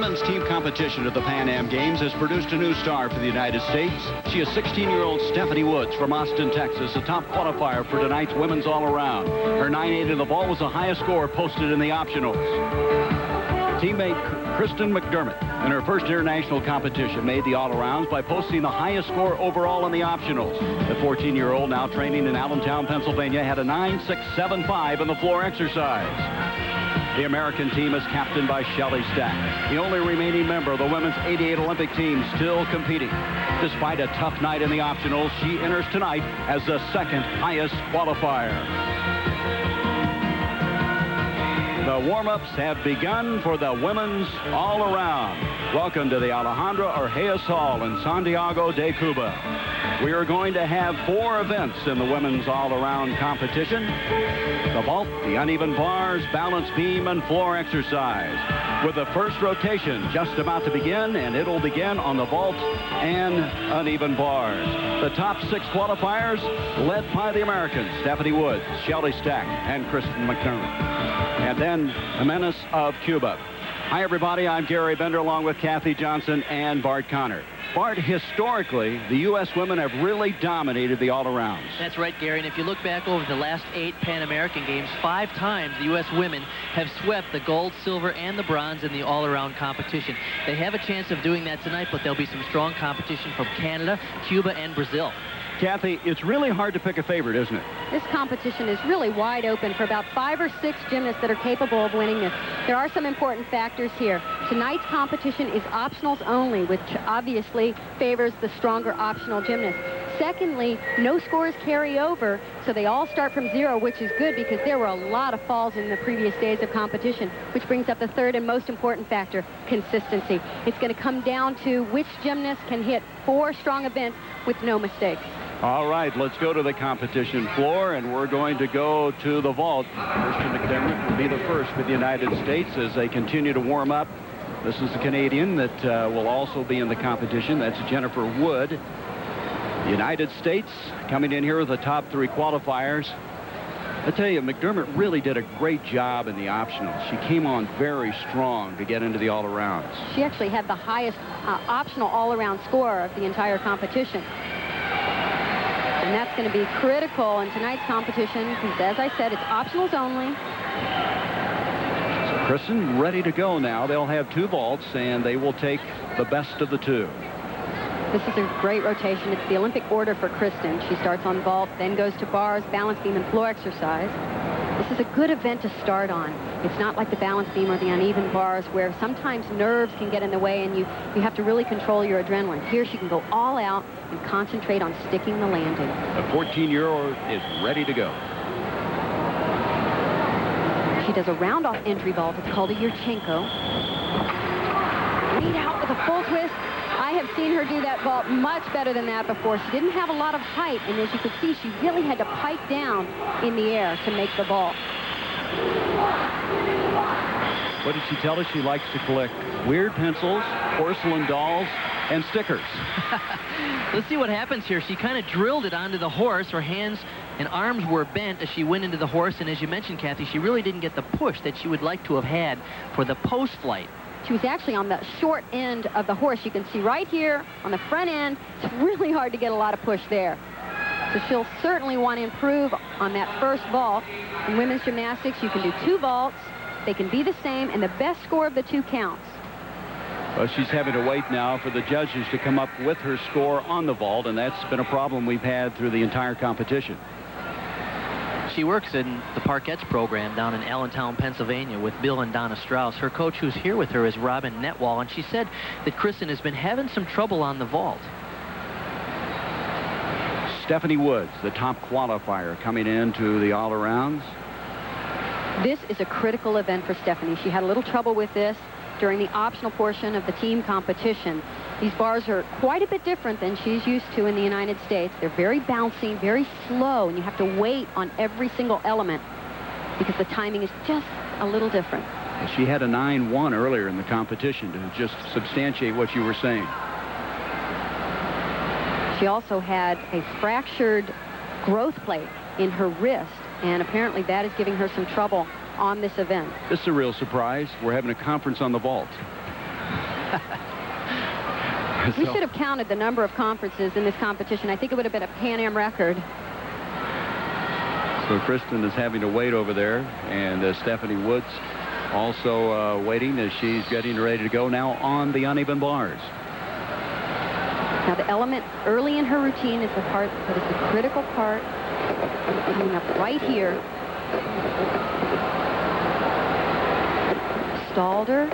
women's team competition at the Pan Am Games has produced a new star for the United States. She is 16-year-old Stephanie Woods from Austin, Texas, a top qualifier for tonight's women's all-around. Her 9.8 in the vault was the highest score posted in the optionals. Teammate Kristen McDermott, in her first international competition, made the all-arounds by posting the highest score overall in the optionals. The 14-year-old, now training in Allentown, Pennsylvania, had a 9.675 in the floor exercise. The American team is captained by Shelley Stack, the only remaining member of the women's 88 Olympic team still competing. Despite a tough night in the optionals, she enters tonight as the second highest qualifier. The warm-ups have begun for the women's all-around. Welcome to the Alejandro Arraias Hall in Santiago de Cuba. We are going to have 4 events in the women's all-around competition: the vault, the uneven bars, balance beam, and floor exercise. With the first rotation just about to begin, and it'll begin on the vault and uneven bars. The top 6 qualifiers led by the Americans, Stephanie Woods, Shelley Stack, and Kristen McDermott. And then Jimenez of Cuba. Hi, everybody. I'm Gary Bender, along with Kathy Johnson and Bart Connor. Bart, historically, the U.S. women have really dominated the all-arounds. That's right, Gary. And if you look back over the last 8 Pan American Games, 5 times the U.S. women have swept the gold, silver, and the bronze in the all-around competition. They have a chance of doing that tonight, but there'll be some strong competition from Canada, Cuba, and Brazil. Kathy, it's really hard to pick a favorite, isn't it? This competition is really wide open for about 5 or 6 gymnasts that are capable of winning this. There are some important factors here. Tonight's competition is optionals only, which obviously favors the stronger optional gymnast. Secondly, no scores carry over, so they all start from 0, which is good because there were a lot of falls in the previous days of competition, which brings up the third and most important factor, consistency. It's going to come down to which gymnast can hit 4 strong events with no mistakes. All right, let's go to the competition floor, and we're going to go to the vault. Kristen McDermott will be the first for the United States as they continue to warm up. This is the Canadian that will also be in the competition. That's Jennifer Wood. The United States coming in here with the top 3 qualifiers. I tell you, McDermott really did a great job in the optionals. She came on very strong to get into the all-arounds. She actually had the highest optional all-around score of the entire competition. And that's going to be critical in tonight's competition because, as I said, it's optionals only. So Kristen ready to go now. They'll have 2 vaults, and they will take the best of the 2. This is a great rotation. It's the Olympic order for Kristen. She starts on vault, then goes to bars, balance beam, and floor exercise. This is a good event to start on. It's not like the balance beam or the uneven bars where sometimes nerves can get in the way and you have to really control your adrenaline. Here she can go all out and concentrate on sticking the landing. The 14-year-old is ready to go. She does a round-off entry vault. It's called a Yurchenko. Lead out with a full twist. I have seen her do that vault much better than that before. She didn't have a lot of height, and as you can see, she really had to pipe down in the air to make the vault. What did she tell us? She likes to collect weird pencils, porcelain dolls, and stickers. Let's see what happens here. She kind of drilled it onto the horse. Her hands and arms were bent as she went into the horse, and as you mentioned, Kathy, she really didn't get the push that she would like to have had for the post flight. She was actually on the short end of the horse. You can see right here on the front end, it's really hard to get a lot of push there. So she'll certainly want to improve on that first vault. In women's gymnastics, you can do 2 vaults. They can be the same, and the best score of the 2 counts. Well, she's having to wait now for the judges to come up with her score on the vault, and that's been a problem we've had through the entire competition. She works in the Parkettes program down in Allentown, Pennsylvania with Bill and Donna Strauss. Her coach who's here with her is Robin Netwall, and she said that Kristen has been having some trouble on the vault. Stephanie Woods, the top qualifier, coming into the all-arounds. This is a critical event for Stephanie. She had a little trouble with this during the optional portion of the team competition. These bars are quite a bit different than she's used to in the United States. They're very bouncy, very slow, and you have to wait on every single element because the timing is just a little different. She had a 9-1 earlier in the competition to just substantiate what you were saying. She also had a fractured growth plate in her wrist, and apparently that is giving her some trouble on this event. This is a real surprise. We're having a conference on the vault. We should have counted the number of conferences in this competition. I think it would have been a Pan Am record. So Kristen is having to wait over there, and Stephanie Woods also waiting as she's getting ready to go now on the uneven bars. Now the element early in her routine is the part that is the critical part. Coming up right here. Stalled her.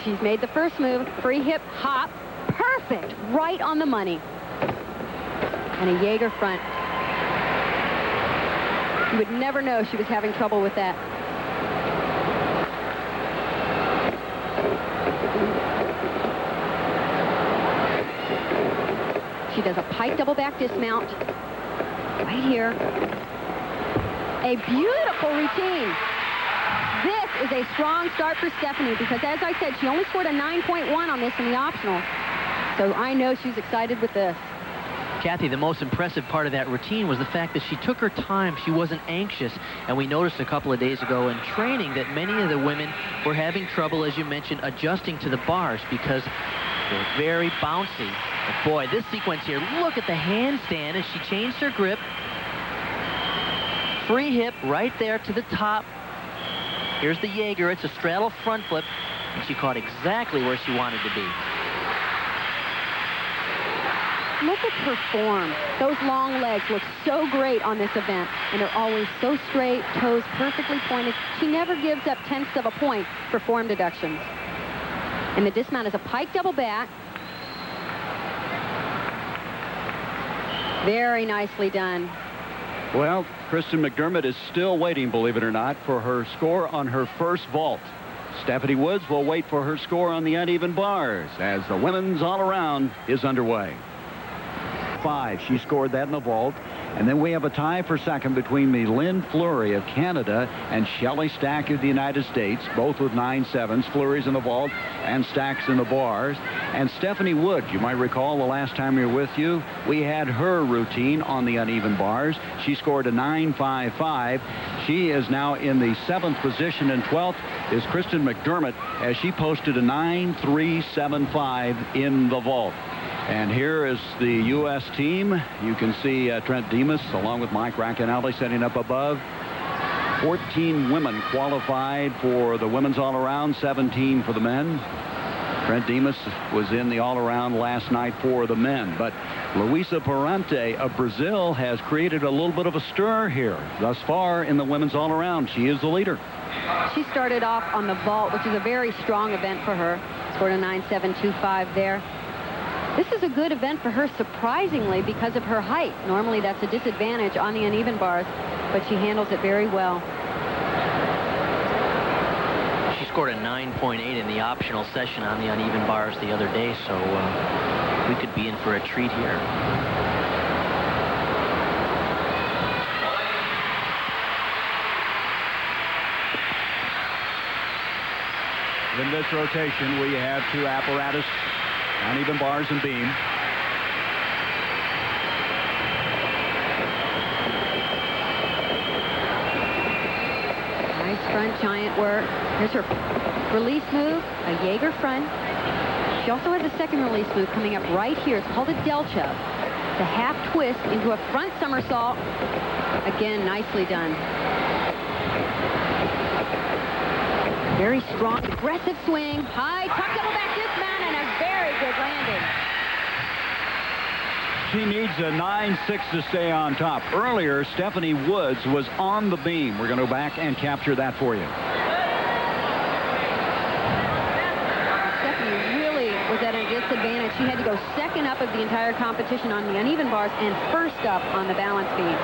She's made the first move. Free hip hop. Perfect. Right on the money. And a Jaeger front. You would never know she was having trouble with that. She does a pike double back dismount. Right here. A beautiful routine. This is a strong start for Stephanie because, as I said, she only scored a 9.1 on this in the optional. So I know she's excited with this. Kathy, the most impressive part of that routine was the fact that she took her time. She wasn't anxious. And we noticed a couple of days ago in training that many of the women were having trouble, as you mentioned, adjusting to the bars because they're very bouncy. But boy, this sequence here, look at the handstand as she changed her grip. Free hip right there to the top. Here's the Jaeger. It's a straddle front flip, and she caught exactly where she wanted to be. Look at her form. Those long legs look so great on this event, and they're always so straight, toes perfectly pointed. She never gives up tenths of a point for form deductions. And the dismount is a pike double back. Very nicely done. Well, Kristen McDermott is still waiting, believe it or not, for her score on her first vault. Stephanie Woods will wait for her score on the uneven bars as the women's all-around is underway. 5. She scored that in the vault. And then we have a tie for second between the Lynn Fleury of Canada and Shelley Stack of the United States, both with 9.7s. Fleury's in the vault and Stack's in the bars. And Stephanie Wood, you might recall the last time we were with you, we had her routine on the uneven bars. She scored a 9.55. She is now in the 7th position, and 12th is Kristen McDermott as she posted a 9.375 in the vault. And here is the U.S. team. You can see Trent Demas along with Mike Racanelli setting up above. 14 women qualified for the women's all-around, 17 for the men. Trent Demas was in the all-around last night for the men. But Luisa Parente of Brazil has created a little bit of a stir here. Thus far in the women's all-around, she is the leader. She started off on the vault, which is a very strong event for her. Scored a 9.725 there. This is a good event for her, surprisingly, because of her height. Normally, that's a disadvantage on the uneven bars, but she handles it very well. She scored a 9.8 in the optional session on the uneven bars the other day, so we could be in for a treat here. In this rotation, we have two apparatus, uneven bars and beam. Nice front giant work. Here's her release move, a Jaeger front. She also has a second release move coming up right here. It's called a Delcha. It's a half twist into a front somersault. Again, nicely done. Very strong, aggressive swing. High tuck double back dismount and a very good landing. She needs a 9.6 to stay on top. Earlier, Stephanie Woods was on the beam. We're going to go back and capture that for you. Stephanie really was at a disadvantage. She had to go second up of the entire competition on the uneven bars and first up on the balance beam.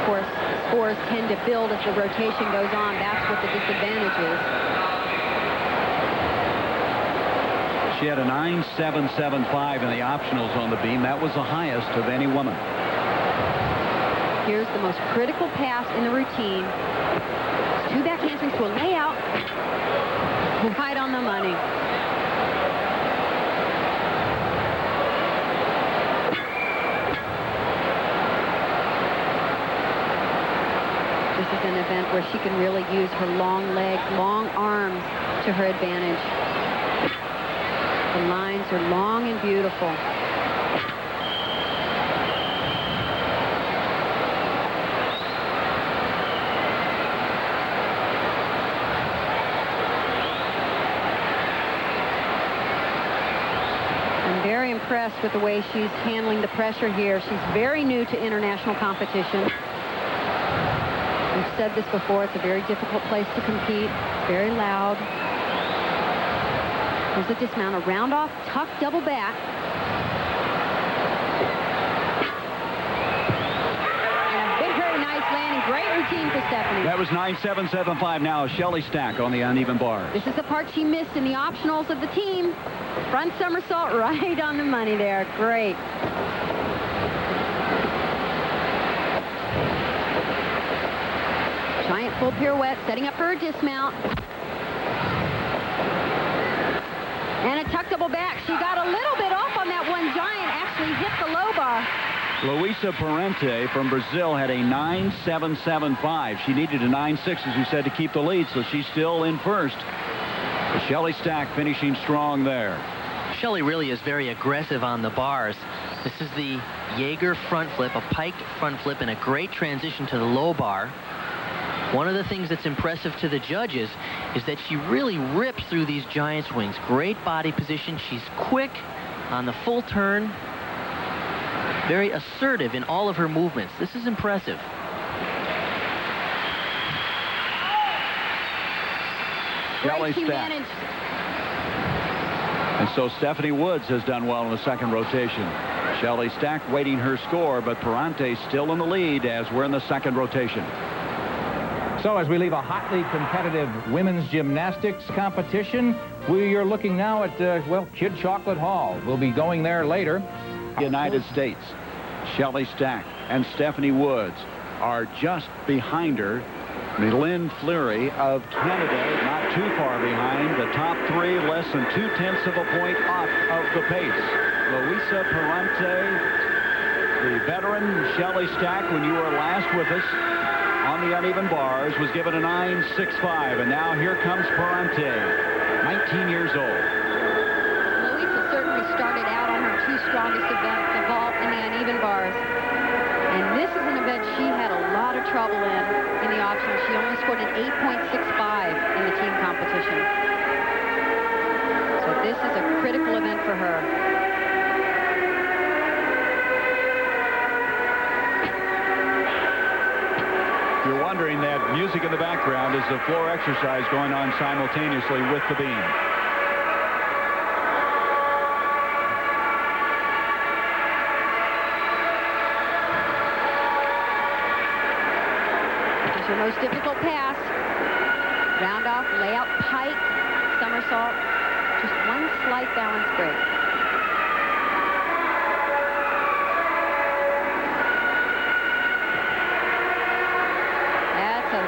Of course, scores tend to build as the rotation goes on. That's what the disadvantage is. She had a 9.775 in the optionals on the beam. That was the highest of any woman. Here's the most critical pass in the routine. 2 back handsprings to a layout. Right on the money. This is an event where she can really use her long legs, long arms to her advantage. The lines are long and beautiful. Very impressed with the way she's handling the pressure here. She's very new to international competition. We've said this before, it's a very difficult place to compete. Very loud. There's a dismount, a round off, tuck, double back. And a very nice landing. Great routine for Stephanie. That was 9.775 now. Shelly Stack on the uneven bars. This is the part she missed in the optionals of the team. Front somersault right on the money there. Great. Giant full pirouette, setting up for a dismount. And a tuck double back. She got a little bit off on that one giant, actually hit the low bar. Luisa Parente from Brazil had a 9.775. She needed a 9.6, as we said, to keep the lead, so she's still in first. Shelly Stack finishing strong there. Shelly really is very aggressive on the bars. This is the Jaeger front flip, a piked front flip, and a great transition to the low bar. One of the things that's impressive to the judges is that she really rips through these giant swings. Great body position. She's quick on the full turn. Very assertive in all of her movements. This is impressive. Shelly Stack. And so Stephanie Woods has done well in the second rotation. Shelly Stack waiting her score, but Parente still in the lead as we're in the second rotation. So as we leave a hotly competitive women's gymnastics competition, we are looking now at, well, Kid Chocolate Hall. We'll be going there later. United States, Shelly Stack and Stephanie Woods are just behind her. Lynn Fleury of Canada, not too far behind. The top three, less than 0.2 of a point off of the pace. Luisa Parente, the veteran Shelly Stack, when you were last with us on the uneven bars, was given a 9.65, and now here comes Parente, 19 years old. Luisa certainly started out on her two strongest events, the vault and the uneven bars. And this is an event she had a lot of trouble in the option. She only scored an 8.65 in the team competition. So this is a critical event for her. If you're wondering, that music in the background is the floor exercise going on simultaneously with the beam. Her most difficult pass. Round off, layout, pike, somersault. Just one slight balance break. That's a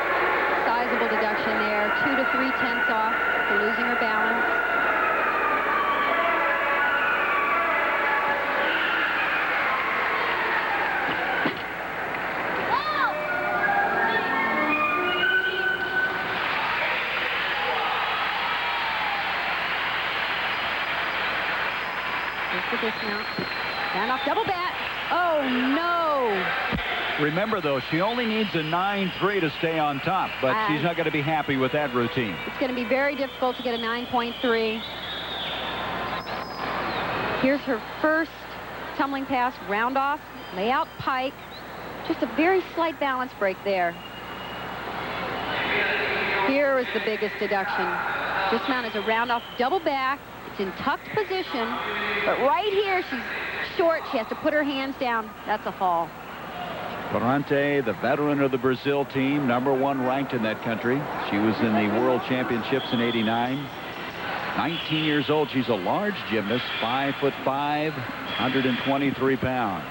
sizable deduction there. 2 to 3/10 off for losing her balance. Dismount. Down off double bat. Oh, no. Remember, though, she only needs a 9.3 to stay on top, but she's not going to be happy with that routine. It's going to be very difficult to get a 9.3. Here's her first tumbling pass, round off, layout pike. Just a very slight balance break there. Here is the biggest deduction. Dismount is a round off double back. It's in tucked position, but right here she's short. She has to put her hands down. That's a fall. Parente, the veteran of the Brazil team, #1 ranked in that country. She was in the World Championships in '89. 19 years old. She's a large gymnast, 5'5", 123 pounds.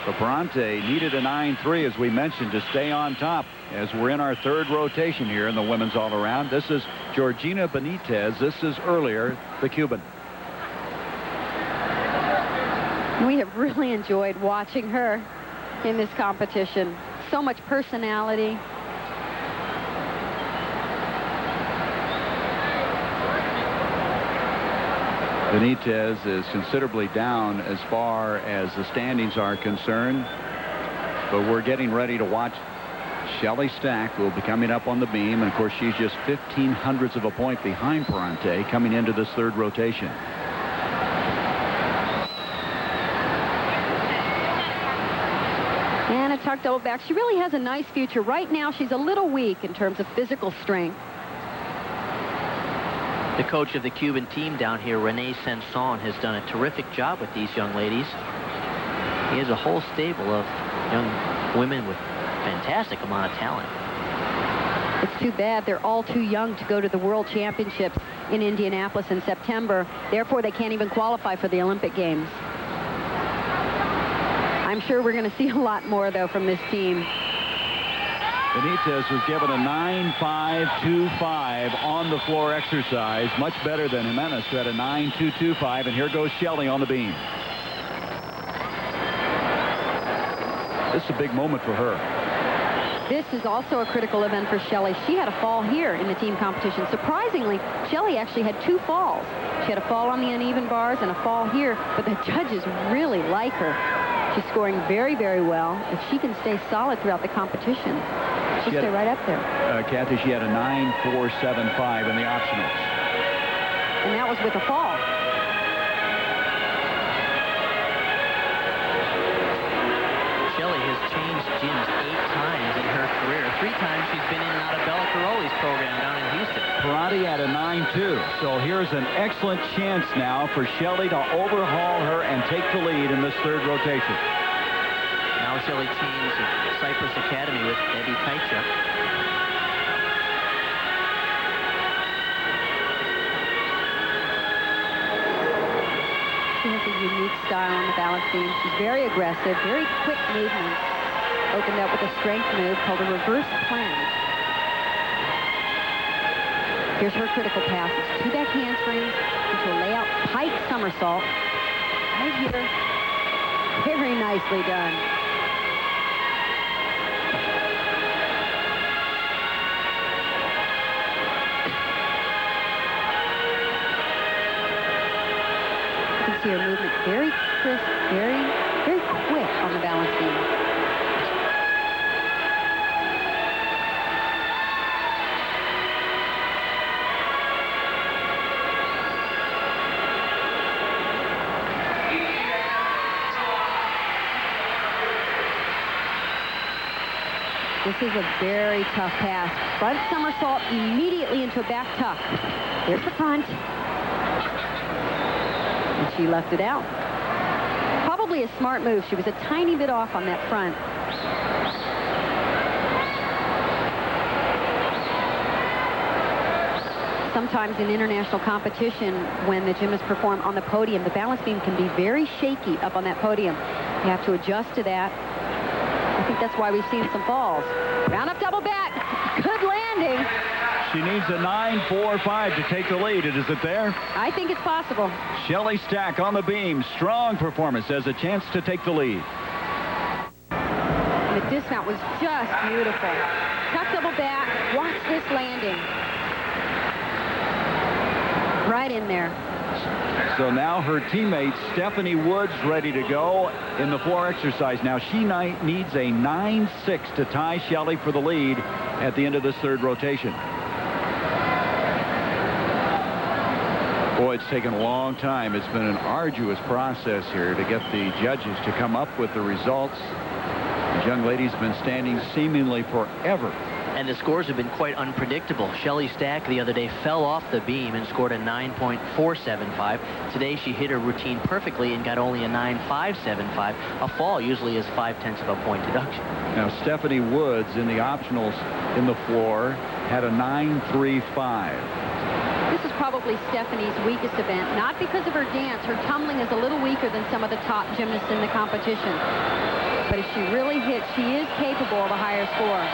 So Parente needed a 9.3, as we mentioned, to stay on top as we're in our third rotation here in the women's all-around. This is Georgina Benitez. This is earlier the Cuban. We have really enjoyed watching her in this competition. So much personality, Benitez is considerably down as far as the standings are concerned. But we're getting ready to watch Shelly Stack, who will be coming up on the beam. And, of course, she's just 0.15 of a point behind Ferrante coming into this third rotation. And a tuck double back. She really has a nice future. Right now, she's a little weak in terms of physical strength. The coach of the Cuban team down here, Renee Sanson, has done a terrific job with these young ladies. He has a whole stable of young women with fantastic amount of talent. It's too bad they're all too young to go to the World Championships in Indianapolis in September. Therefore, they can't even qualify for the Olympic Games. I'm sure we're going to see a lot more, though, from this team. Benitez was given a 9.525 on the floor exercise, much better than Jimenez, who had a 9.225, and here goes Shelly on the beam. This is a big moment for her. This is also a critical event for Shelly. She had a fall here in the team competition. Surprisingly, Shelly actually had 2 falls. She had a fall on the uneven bars and a fall here, but the judges really like her. She's scoring very, very well. If she can stay solid throughout the competition, she'll stay right up there. Kathy, she had a 9.475 in the optionals. And that was with a fall. Shelly has changed gyms 8 times in her career. 3 times she's been in and out of Bella Caroli's program down in Houston. Ferrante had a 9.2. So here's an excellent chance now for Shelly to overhaul her and take the lead in this third rotation. Now Shelly changed at Cypress Academy with Debbie Kaichuk. She has a unique style on the balance beam. She's very aggressive, very quick movements. Opened up with a strength move called a reverse plunge. Here's her critical pass. It's 2 back handsprings into a layout pike somersault. Right here. Very nicely done. You can see her movement very crisp, very quick on the balance beam. This is a very tough pass. Front somersault immediately into a back tuck. There's the front. And she left it out. Probably a smart move. She was a tiny bit off on that front. Sometimes in international competition, when the gymnasts perform on the podium, the balance beam can be very shaky up on that podium. You have to adjust to that. I think that's why we've seen some falls. Round up double back. Good landing. She needs a 9.45 to take the lead. Is it there? I think it's possible. Shelly Stack on the beam. Strong performance. Has a chance to take the lead. The dismount was just beautiful. Tuck double back. Watch this landing. Right in there. So now her teammate Stephanie Woods ready to go in the floor exercise. Now she needs a 9.6 to tie Shelly for the lead at the end of this third rotation. Boy, it's taken a long time. It's been an arduous process here to get the judges to come up with the results. These young ladies have been standing seemingly forever. And the scores have been quite unpredictable. Shelly Stack the other day fell off the beam and scored a 9.475. Today she hit her routine perfectly and got only a 9.575. A fall usually is 0.5 of a point deduction. Now Stephanie Woods in the optionals in the floor had a 9.35. This is probably Stephanie's weakest event, not because of her dance. Her tumbling is a little weaker than some of the top gymnasts in the competition. But if she really hits, she is capable of a higher score.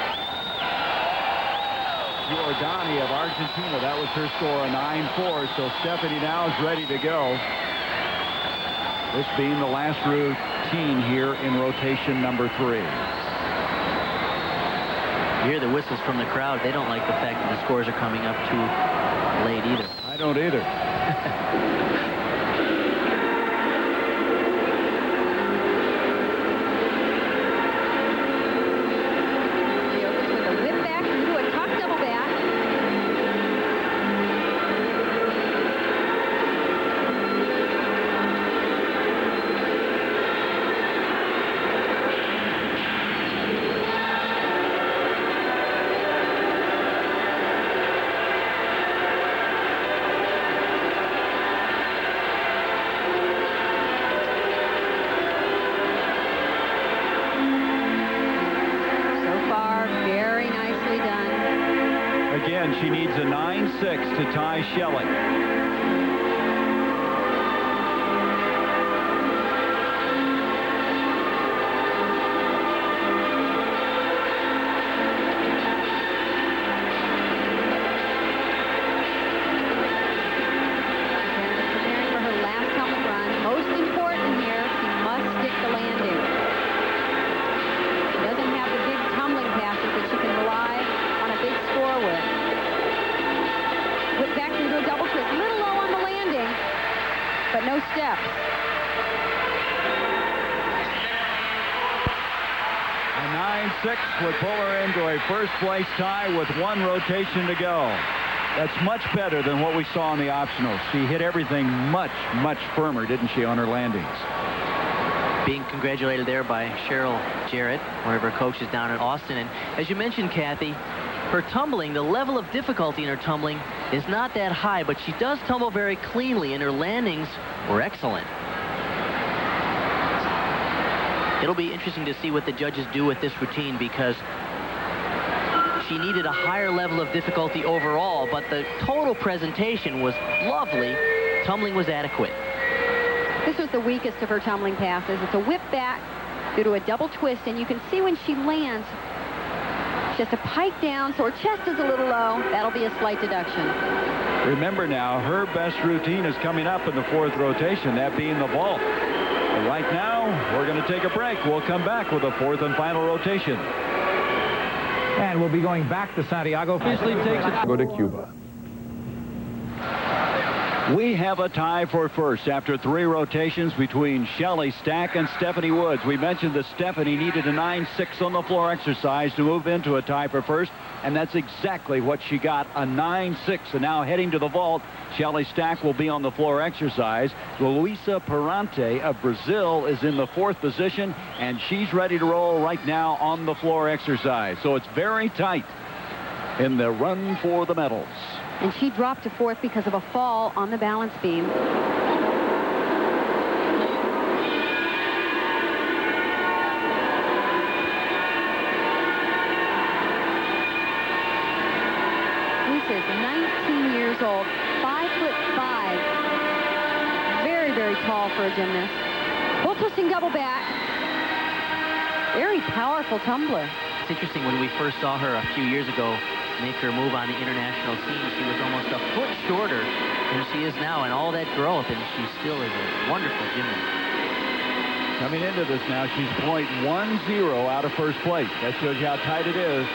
Giordani of Argentina, that was her score, a 9.4. So Stephanie now is ready to go. This being the last routine here in rotation number 3. You hear the whistles from the crowd. They don't like the fact that the scores are coming up too late either. I don't either. Again, she needs a 9-6 to tie Shelley. But no steps. A 9-6 would pull her into a first-place tie with 1 rotation to go. That's much better than what we saw in the optionals. She hit everything much, much firmer, didn't she, on her landings? Being congratulated there by Cheryl Jarrett, one of her coaches down in Austin. And as you mentioned, Kathy, her tumbling, the level of difficulty in her tumbling is not that high, but she does tumble very cleanly, and her landings were excellent. It'll be interesting to see what the judges do with this routine, because she needed a higher level of difficulty overall, but the total presentation was lovely. Tumbling was adequate. This was the weakest of her tumbling passes. It's a whip back due to a double twist, and you can see when she lands, she has to pike down, so her chest is a little low. That'll be a slight deduction. Remember now, her best routine is coming up in the 4th rotation, that being the vault. But right now, we're going to take a break. We'll come back with the 4th and final rotation. And we'll be going back to Santiago. Officially takes it. Go to Cuba. We have a tie for first after 3 rotations between Shelley Stack and Stephanie Woods. We mentioned that Stephanie needed a 9-6 on the floor exercise to move into a tie for first, and that's exactly what she got, a 9-6. And now heading to the vault, Shelley Stack will be on the floor exercise. Luisa Perante of Brazil is in the 4th position, and she's ready to roll right now on the floor exercise. So it's very tight in the run for the medals. And she dropped to 4th because of a fall on the balance beam. Lisa is 19 years old, 5'5". Very, very tall for a gymnast. Full twisting double back. Very powerful tumbler. It's interesting, when we first saw her a few years ago make her move on the international scene, she was almost a foot shorter than she is now, and all that growth, and she still is a wonderful gymnast. Coming into this now, she's .10 out of first place. That shows you how tight it is.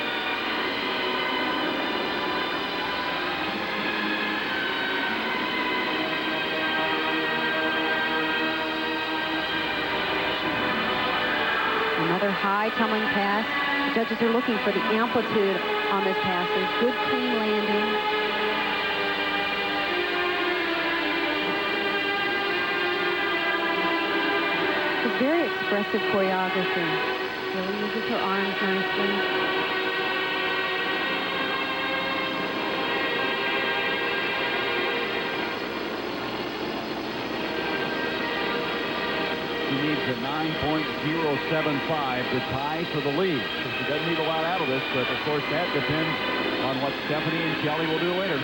Another high tumbling pass. The judges are looking for the amplitude on this pass. There's good, clean landing. It's a very expressive choreography. Really uses her arms nicely. She needs a 9.075 to tie for the lead. So she doesn't need a lot out of this, but of course that depends on what Stephanie and Shelley will do later.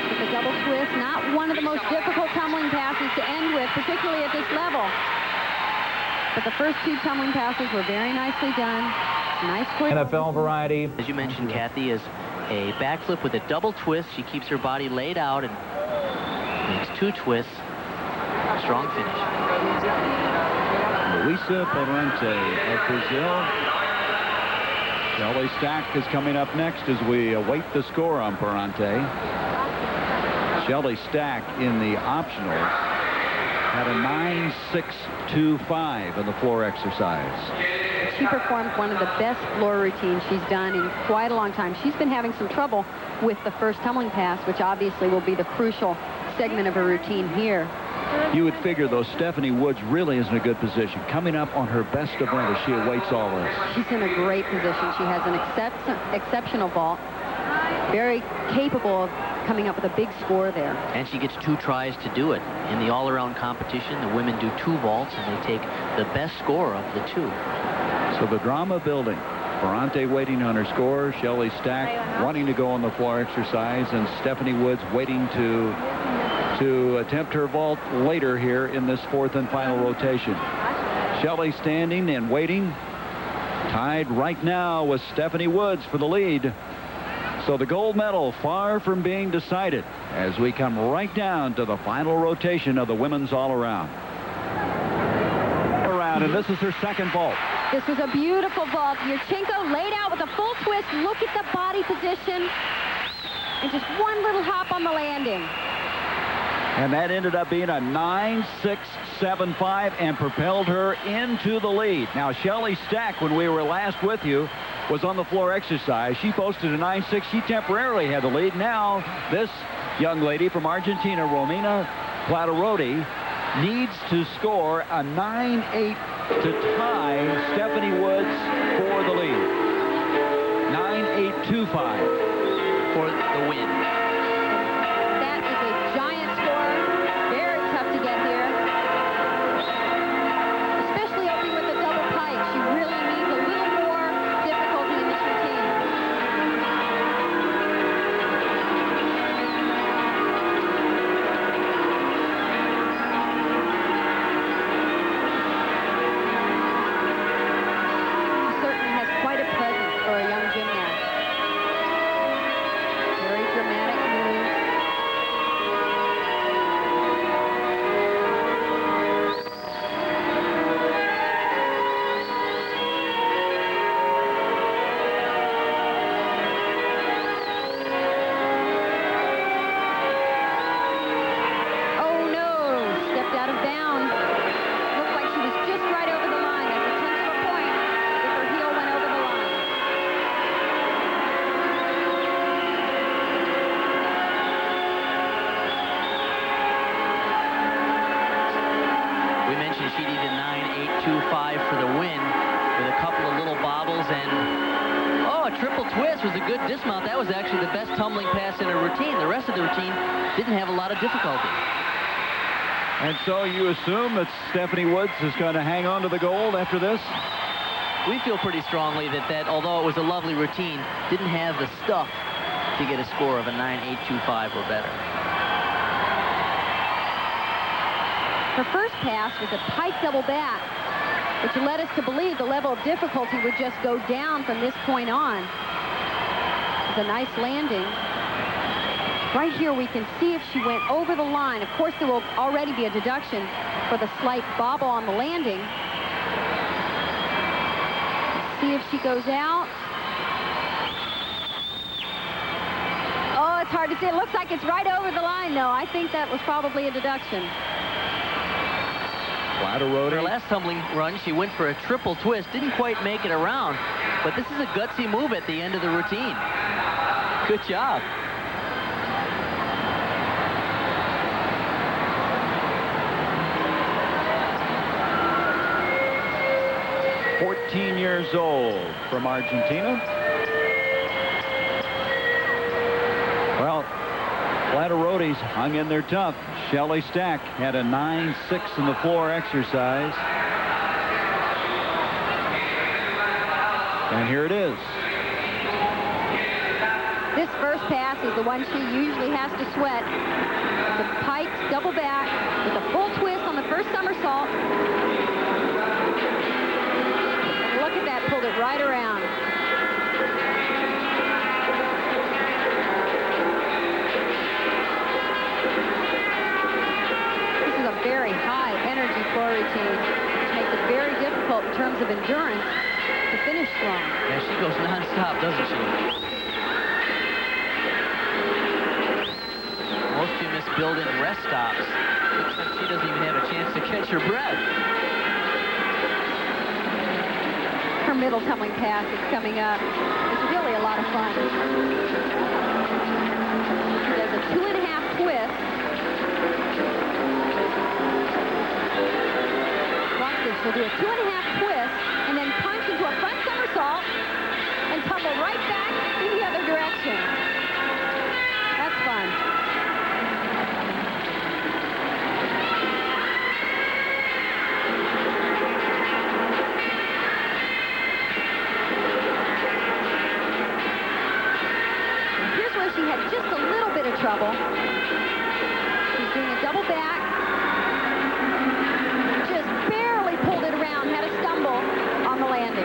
With a double twist, not one of the most difficult tumbling passes to end with, particularly at this level. But the first 2 tumbling passes were very nicely done. Nice choreography. NFL variety. As you mentioned, Kathy, is a backflip with a double twist. She keeps her body laid out and makes 2 twists. Strong finish. Luisa Perante of Brazil. Shelley Stack is coming up next as we await the score on Perante. Shelley Stack in the optionals had a 9.625 in the floor exercise. She performed one of the best floor routines she's done in quite a long time. She's been having some trouble with the first tumbling pass, which obviously will be the crucial segment of her routine here. You would figure, though, Stephanie Woods really is in a good position. Coming up on her best event as she awaits all this. She's in a great position. She has an exceptional vault. Very capable of coming up with a big score there. And she gets 2 tries to do it. In the all-around competition, the women do 2 vaults, and they take the best score of the 2. So So the drama building. Ferrante waiting on her score. Shelley Stack wanting to go on the floor exercise, and Stephanie Woods waiting to attempt her vault later here in this fourth and final rotation. Shelley standing and waiting. Tied right now with Stephanie Woods for the lead. So the gold medal far from being decided as we come right down to the final rotation of the women's all-around. And this is her second vault. This was a beautiful vault. Yurchenko laid out with a full twist. Look at the body position. And just one little hop on the landing. And that ended up being a 9.675 and propelled her into the lead. Now, Shelley Stack, when we were last with you, was on the floor exercise. She posted a 9.6. She temporarily had the lead. Now, this young lady from Argentina, Romina Platarodi, needs to score a 9.8 to tie Stephanie Woods for the lead. 9.825 for the win. That is a giant score. Very tough to get here. Especially opening with a double pike. She really needs a little more difficulty in this routine. She needed 9.825 for the win with a couple of little bobbles, and a triple twist was a good dismount. That was actually the best tumbling pass in her routine. The rest of the routine didn't have a lot of difficulty. And so you assume that Stephanie Woods is going to hang on to the gold after this? We feel pretty strongly that although it was a lovely routine, didn't have the stuff to get a score of a 9.825 or better. Her first pass was a pike double back, which led us to believe the level of difficulty would just go down from this point on. It was a nice landing. Right here we can see if she went over the line. Of course, there will already be a deduction for the slight bobble on the landing. Let's see if she goes out. Oh, it's hard to say. It looks like it's right over the line, though. I think that was probably a deduction. Her last tumbling run, she went for a triple twist. Didn't quite make it around, but this is a gutsy move at the end of the routine. Good job. "14 years old from Argentina." Well, Platarodi's hung in there tough. Shelley Stack had a 9.6 in the floor exercise. And here it is. This first pass is the one she usually has to sweat. The pike double back with a full twist on the first somersault. And look at that, pulled it right around. Very high energy floor routine, which makes it very difficult in terms of endurance to finish strong. Yeah, she goes non-stop, doesn't she? Most gymnasts build in rest stops. Looks like she doesn't even have a chance to catch her breath. Her middle tumbling pass is coming up. It's really a lot of fun. She does a 2.5 twist. She'll do a 2.5 twist and then punch into a front somersault and tumble right back in the other direction. That's fun. trouble. She's doing a double back. Just barely pulled it around, had a stumble on the landing.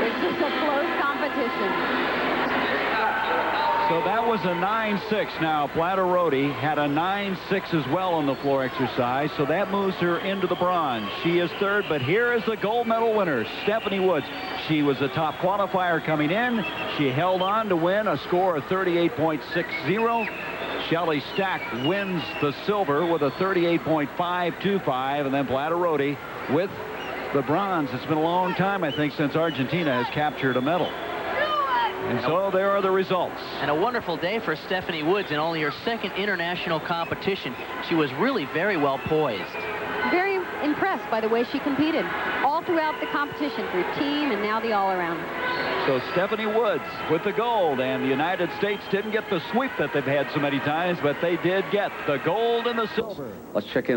It's just a close competition. So that was a 9-6. Now, Blatterodi had a 9-6 as well on the floor exercise, so that moves her into the bronze. She is third, but here is the gold medal winner, Stephanie Woods. She was the top qualifier coming in. She held on to win a score of 38.60. Shelley Stack wins the silver with a 38.525, and then Blatterodi with the bronze. It's been a long time, I think, since Argentina has captured a medal. And so there are the results. And a wonderful day for Stephanie Woods in only her second international competition. She was really very well poised. Very impressed by the way she competed all throughout the competition, through team and now the all-around. So Stephanie Woods with the gold, and the United States didn't get the sweep that they've had so many times, but they did get the gold and the silver. Let's check in on